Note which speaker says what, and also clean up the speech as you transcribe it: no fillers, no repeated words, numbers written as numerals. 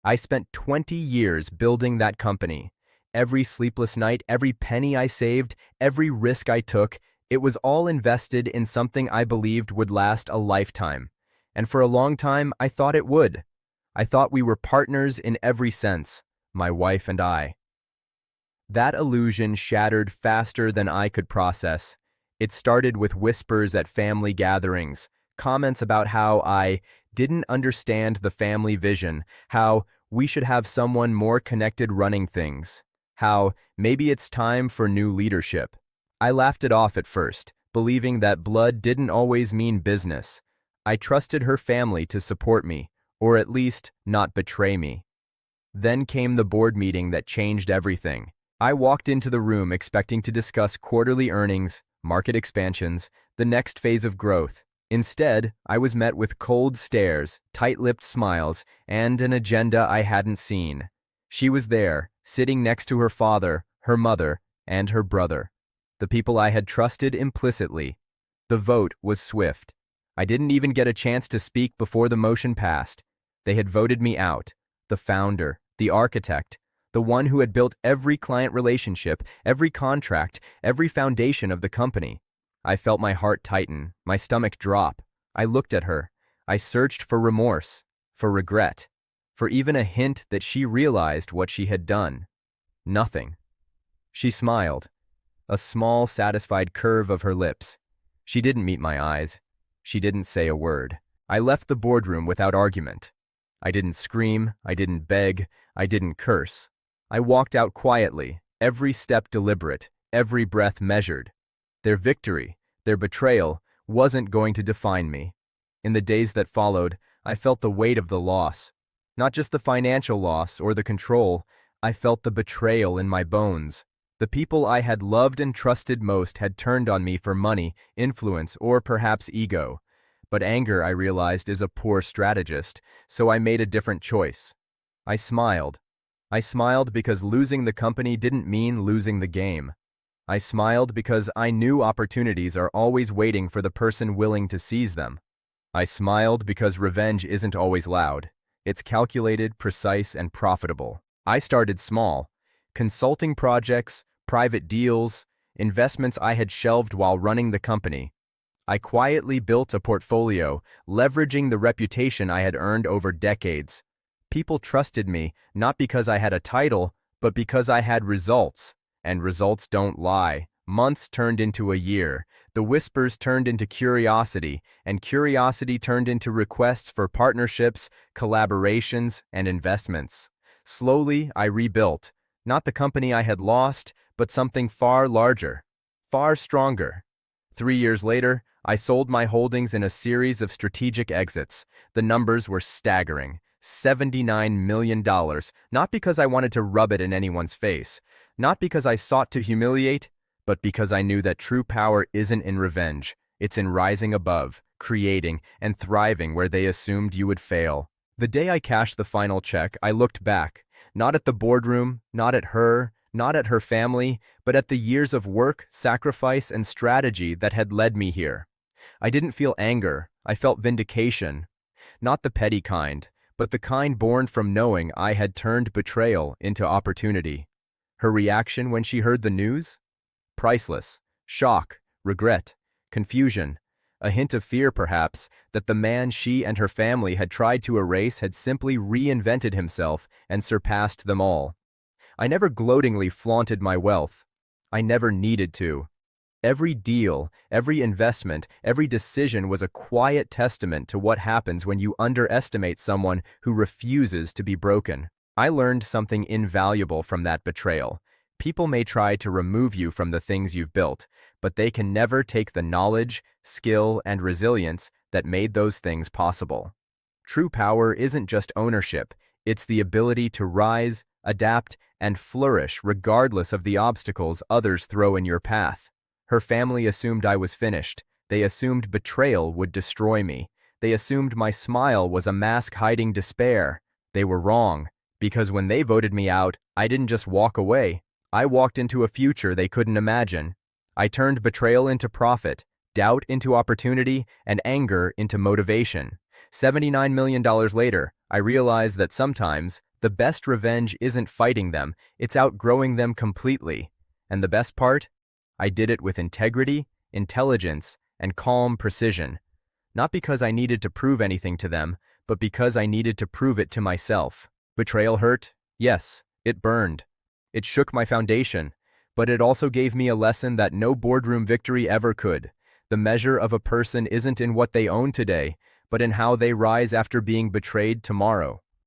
Speaker 1: I spent 20 years building that company. Every sleepless night, every penny I saved, every risk I took, it was all invested in something I believed would last a lifetime. And for a long time, I thought it would. I thought we were partners in every sense, my wife and I. That illusion shattered faster than I could process. It started with whispers at family gatherings, comments about how I didn't understand the family vision, how we should have someone more connected running things, how maybe it's time for new leadership. I laughed it off at first, believing that blood didn't always mean business. I trusted her family to support me, or at least not betray me. Then came the board meeting that changed everything. I walked into the room expecting to discuss quarterly earnings, market expansions, the next phase of growth. Instead, I was met with cold stares, tight-lipped smiles, and an agenda I hadn't seen. She was there, sitting next to her father, her mother, and her brother, the people I had trusted implicitly. The vote was swift. I didn't even get a chance to speak before the motion passed. They had voted me out, the founder, the architect, the one who had built every client relationship, every contract, every foundation of the company. I felt my heart tighten, my stomach drop. I looked at her. I searched for remorse, for regret, for even a hint that she realized what she had done. Nothing. She smiled, a small, satisfied curve of her lips. She didn't meet my eyes. She didn't say a word. I left the boardroom without argument. I didn't scream, I didn't beg, I didn't curse. I walked out quietly, every step deliberate, every breath measured. Their victory, their betrayal, wasn't going to define me. In the days that followed, I felt the weight of the loss. Not just the financial loss or the control, I felt the betrayal in my bones. The people I had loved and trusted most had turned on me for money, influence, or perhaps ego. But anger, I realized, is a poor strategist, so I made a different choice. I smiled. I smiled because losing the company didn't mean losing the game. I smiled because I knew opportunities are always waiting for the person willing to seize them. I smiled because revenge isn't always loud. It's calculated, precise, and profitable. I started small. Consulting projects, private deals, investments I had shelved while running the company. I quietly built a portfolio, leveraging the reputation I had earned over decades. People trusted me, not because I had a title, but because I had results. And results don't lie. Months turned into a year. The whispers turned into curiosity, and curiosity turned into requests for partnerships, collaborations, and investments. Slowly, I rebuilt. Not the company I had lost, but something far larger, far stronger. 3 years later, I sold my holdings in a series of strategic exits. The numbers were staggering. $79 million, not because I wanted to rub it in anyone's face, not because I sought to humiliate, but because I knew that true power isn't in revenge. It's in rising above, creating, and thriving where they assumed you would fail. The day I cashed the final check, I looked back, not at the boardroom, not at her, not at her family, but at the years of work, sacrifice, and strategy that had led me here. I didn't feel anger, I felt vindication. Not the petty kind, but the kind born from knowing I had turned betrayal into opportunity. Her reaction when she heard the news? Priceless. Shock, regret, confusion, a hint of fear perhaps that the man she and her family had tried to erase had simply reinvented himself and surpassed them all. I never gloatingly flaunted my wealth. I never needed to. Every deal, every investment, every decision was a quiet testament to what happens when you underestimate someone who refuses to be broken. I learned something invaluable from that betrayal. People may try to remove you from the things you've built, but they can never take the knowledge, skill, and resilience that made those things possible. True power isn't just ownership, it's the ability to rise, adapt, and flourish regardless of the obstacles others throw in your path. Her family assumed I was finished. They assumed betrayal would destroy me. They assumed my smile was a mask hiding despair. They were wrong, because when they voted me out, I didn't just walk away. I walked into a future they couldn't imagine. I turned betrayal into profit, doubt into opportunity, and anger into motivation. $79 million later, I realized that sometimes The best revenge isn't fighting them, it's outgrowing them completely. And the best part? I did it with integrity, intelligence, and calm precision. Not because I needed to prove anything to them, but because I needed to prove it to myself. Betrayal hurt? Yes, it burned. It shook my foundation, but it also gave me a lesson that no boardroom victory ever could. The measure of a person isn't in what they own today, but in how they rise after being betrayed tomorrow.